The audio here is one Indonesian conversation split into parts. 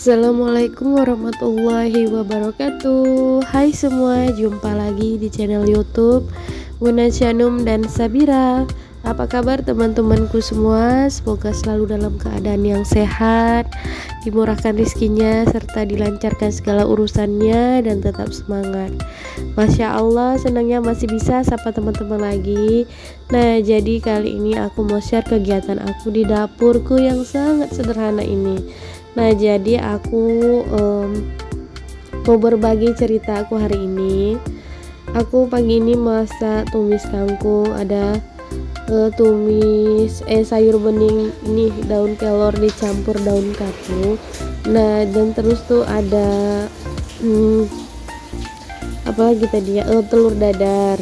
Assalamualaikum warahmatullahi wabarakatuh. Hai semua, jumpa lagi di channel YouTube Guna Syanum dan Sabira. Apa kabar teman-temanku semua? Semoga selalu dalam keadaan yang sehat, dimurahkan rezekinya, serta dilancarkan segala urusannya, dan tetap semangat. Masya Allah, senangnya masih bisa sapa teman-teman lagi. Nah, jadi kali ini aku mau share kegiatan aku di dapurku yang sangat sederhana ini. Nah, jadi aku mau berbagi cerita aku hari ini. Aku pagi ini masak tumis kangkung, ada tumis sayur bening ini, daun kelor dicampur daun katu. Nah, dan terus tuh ada apa lagi tadi ya, telur dadar.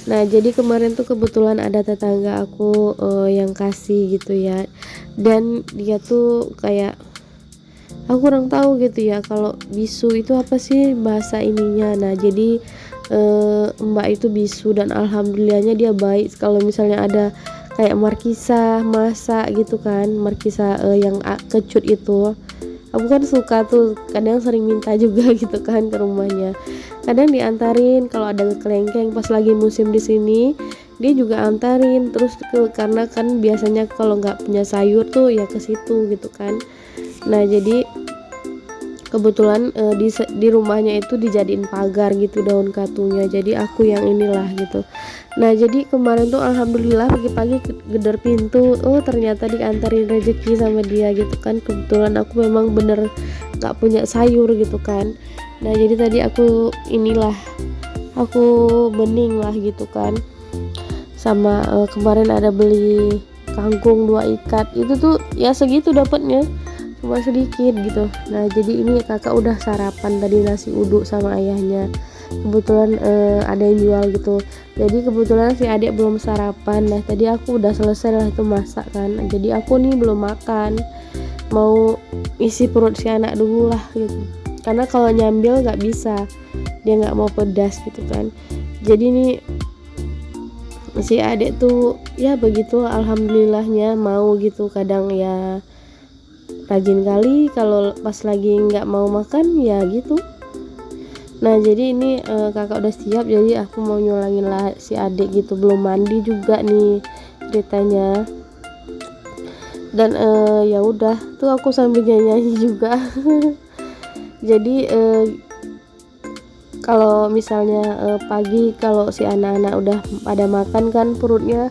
Nah, jadi kemarin tuh kebetulan ada tetangga aku yang kasih gitu ya, dan dia tuh kayak, aku kurang tahu gitu ya kalau bisu itu apa sih bahasa ininya. Nah, jadi mbak itu bisu, dan alhamdulillahnya dia baik. Kalau misalnya ada kayak markisah masak gitu kan, markisah yang kecut itu, aku kan suka tuh, kadang sering minta juga gitu kan ke rumahnya. Kadang diantarin kalau ada kelengkeng pas lagi musim di sini, dia juga antarin terus karena kan biasanya kalau nggak punya sayur tuh ya ke situ gitu kan. Nah, jadi kebetulan di rumahnya itu dijadiin pagar gitu daun katunya, jadi aku yang inilah gitu. Nah, jadi kemarin tuh alhamdulillah pagi-pagi gedor pintu, oh ternyata diantarin rezeki sama dia gitu kan. Kebetulan aku memang bener gak punya sayur gitu kan. Nah, jadi tadi aku bening lah gitu kan, sama kemarin ada beli kangkung 2 ikat, itu tuh ya segitu dapatnya, cuma sedikit gitu. Nah, jadi ini kakak udah sarapan tadi, nasi uduk sama ayahnya. Kebetulan ada yang jual gitu, jadi kebetulan si adik belum sarapan. Nah, tadi aku udah selesai lah itu masak kan. Nah, jadi aku nih belum makan, mau isi perut si anak dulu lah gitu, karena kalau nyambil nggak bisa, dia nggak mau pedas gitu kan. Jadi nih si adik tuh ya begitu, alhamdulillahnya mau gitu. Kadang ya rajin kali, kalau pas lagi nggak mau makan ya gitu. Nah, jadi ini kakak udah siap, jadi aku mau nyulangin lah si adik gitu, belum mandi juga nih ceritanya. Dan ya udah tuh aku sambil nyanyi juga. Jadi kalau misalnya pagi kalau si anak-anak udah pada makan kan, perutnya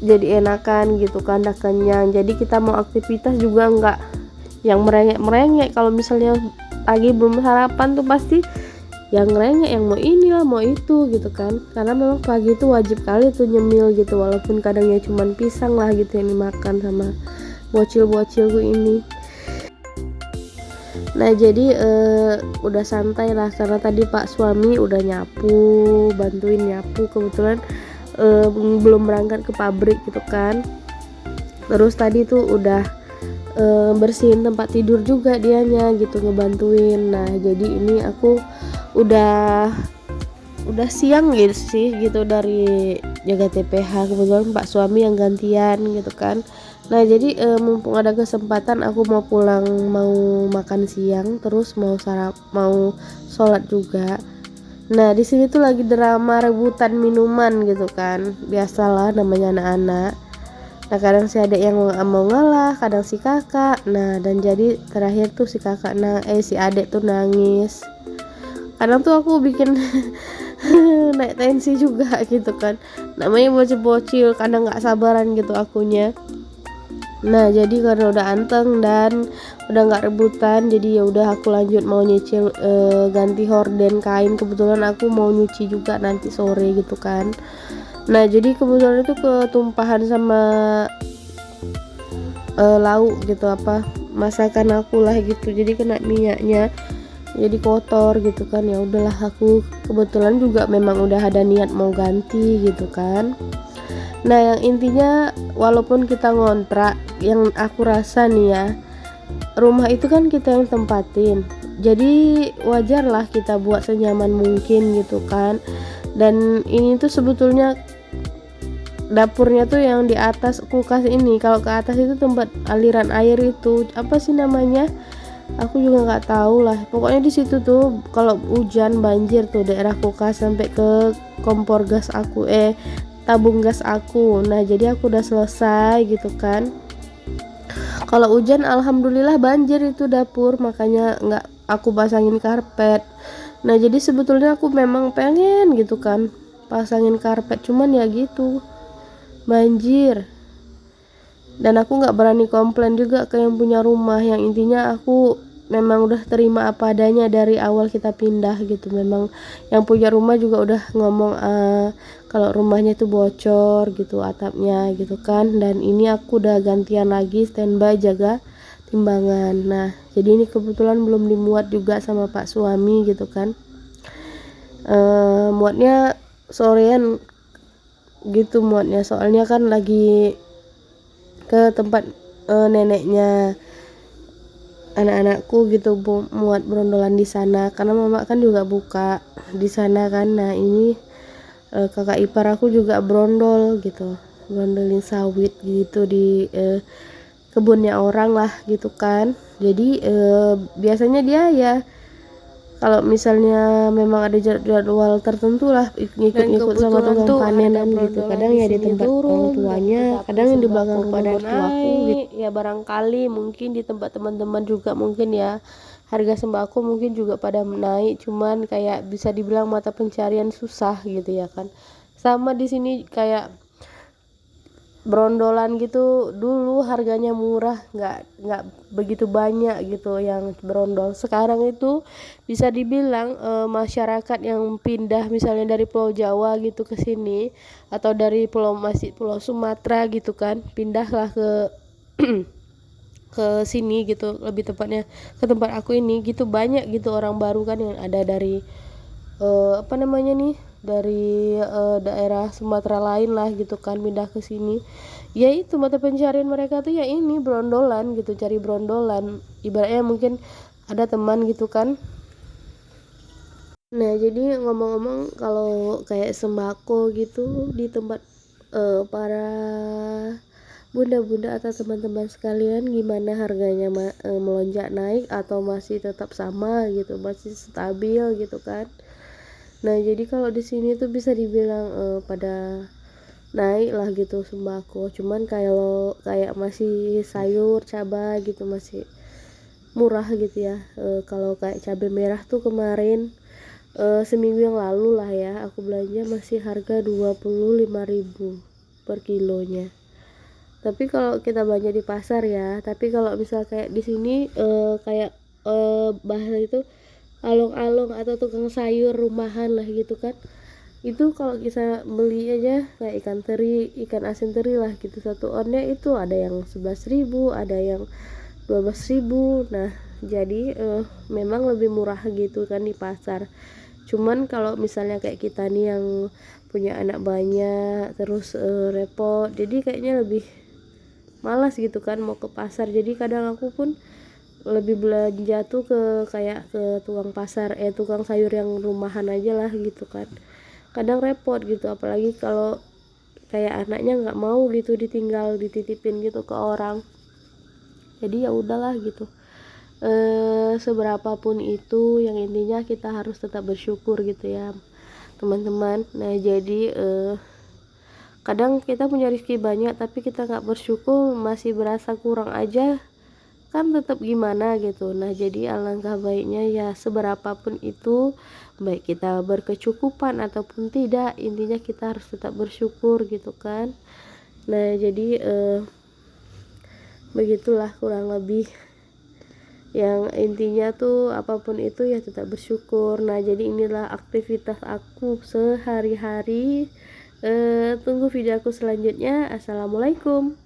jadi enakan gitu kan, udah kenyang. Jadi kita mau aktivitas juga nggak yang merengek-merengek. Kalau misalnya pagi belum sarapan tuh pasti yang ngerengek, yang mau inilah mau itu gitu kan. Karena memang pagi itu wajib kali tuh nyemil gitu, walaupun kadangnya cuman pisang lah gitu yang dimakan sama bocil-bocilku ini. Nah, jadi udah santai lah, karena tadi pak suami udah bantuin nyapu. Kebetulan belum berangkat ke pabrik gitu kan. Terus tadi tuh udah bersihin tempat tidur juga dianya gitu, ngebantuin. Nah, jadi ini aku udah siang gitu sih gitu dari jaga TPH. Kebetulan pak suami yang gantian gitu kan. Nah, jadi mumpung ada kesempatan, aku mau pulang, mau makan siang, terus mau sholat juga. Nah, di sini tuh lagi drama rebutan minuman gitu kan, biasalah namanya anak-anak. Nah, kadang si adik yang mau ngalah, kadang si kakak. Nah, dan jadi terakhir tuh si adik tuh nangis. Kadang tuh aku bikin naik tensi juga gitu kan, namanya bocil-bocil, kadang nggak sabaran gitu akunya. Nah, jadi karena udah anteng dan udah nggak rebutan, jadi ya udah aku lanjut mau nyicil ganti horden kain. Kebetulan aku mau nyuci juga nanti sore gitu kan. Nah, jadi kebetulan itu ketumpahan sama lauk gitu, apa masakan aku lah gitu, jadi kena minyaknya, jadi kotor gitu kan. Ya udahlah, aku kebetulan juga memang udah ada niat mau ganti gitu kan. Nah, yang intinya walaupun kita ngontrak, yang aku rasa nih ya, rumah itu kan kita yang tempatin, jadi wajarlah kita buat senyaman mungkin gitu kan. Dan ini tuh sebetulnya dapurnya tuh yang di atas kulkas ini. Kalau ke atas itu tempat aliran air itu apa sih namanya, aku juga nggak tahu lah. Pokoknya di situ tuh kalau hujan banjir tuh daerah kulkas sampai ke kompor gas aku, tabung gas aku. Nah jadi aku udah selesai gitu kan. Kalau hujan alhamdulillah banjir itu dapur, makanya nggak aku pasangin karpet. Nah jadi sebetulnya aku memang pengen gitu kan pasangin karpet, cuman ya gitu banjir. Dan aku nggak berani komplain juga ke yang punya rumah, yang intinya aku memang udah terima apa adanya dari awal kita pindah gitu. Memang yang punya rumah juga udah ngomong kalau rumahnya itu bocor gitu atapnya gitu kan, dan ini aku udah gantian lagi standby jaga timbangan. Nah jadi ini kebetulan belum dimuat juga sama pak suami gitu kan, muatnya sorean gitu muatnya, soalnya kan lagi ke tempat neneknya anak-anakku gitu, muat berondolan di sana karena mama kan juga buka di sana kan. Nah ini kakak ipar aku juga berondol gitu, berondolin sawit gitu di kebunnya orang lah gitu kan. Jadi biasanya dia ya kalau misalnya memang ada jadwal tertentu lah ngikut-ngikut sama tukang panenan gitu. Kadang ya di tempat orang tuanya, kadang yang di belakang rumah mertuaku gitu. Ya barangkali mungkin di tempat teman-teman juga mungkin ya harga sembako mungkin juga pada naik, cuman kayak bisa dibilang mata pencarian susah gitu ya kan. Sama di sini kayak berondolan gitu, dulu harganya murah, nggak begitu banyak gitu yang berondol. Sekarang itu bisa dibilang masyarakat yang pindah misalnya dari Pulau Jawa gitu ke sini, atau dari Pulau Sumatera gitu kan, pindahlah ke ke sini gitu, lebih tepatnya ke tempat aku ini gitu. Banyak gitu orang baru kan yang ada dari apa namanya nih, dari daerah Sumatera lain lah gitu kan, pindah ke sini. Ya itu mata pencarian mereka tuh ya ini berondolan gitu, cari berondolan. Ibaratnya mungkin ada teman gitu kan. Nah jadi ngomong-ngomong kalau kayak sembako gitu di tempat para bunda-bunda atau teman-teman sekalian, gimana harganya melonjak naik atau masih tetap sama gitu, masih stabil gitu kan. Nah jadi kalau di sini tuh bisa dibilang pada naik lah gitu sembako, cuman kalau kayak masih sayur cabai gitu masih murah gitu ya. Kalau kayak cabai merah tuh kemarin seminggu yang lalu lah ya aku belanja masih harga 25.000 per kilonya. Tapi kalau kita belanja di pasar ya, tapi kalau misal kayak di sini kayak bahasa itu along-along atau tukang sayur rumahan lah gitu kan, itu kalau kita beli aja kayak ikan teri, ikan asin teri lah gitu, satu onnya itu ada yang 11.000, ada yang 12.000. Nah jadi memang lebih murah gitu kan di pasar. Cuman kalau misalnya kayak kita nih yang punya anak banyak terus repot, jadi kayaknya lebih malas gitu kan mau ke pasar. Jadi kadang aku pun lebih belanja tuh ke kayak ke tukang pasar, tukang sayur yang rumahan aja lah gitu kan. Kadang repot gitu, apalagi kalau kayak anaknya nggak mau gitu ditinggal dititipin gitu ke orang. Jadi ya udahlah gitu, seberapapun itu yang intinya kita harus tetap bersyukur gitu ya teman-teman. Nah jadi kadang kita punya rezeki banyak tapi kita nggak bersyukur, masih berasa kurang aja kan, tetap gimana gitu. Nah jadi alangkah baiknya ya seberapapun itu, baik kita berkecukupan ataupun tidak, intinya kita harus tetap bersyukur gitu kan. Nah jadi begitulah kurang lebih, yang intinya tuh apapun itu ya tetap bersyukur. Nah jadi inilah aktivitas aku sehari-hari. Tunggu video aku selanjutnya. Assalamualaikum.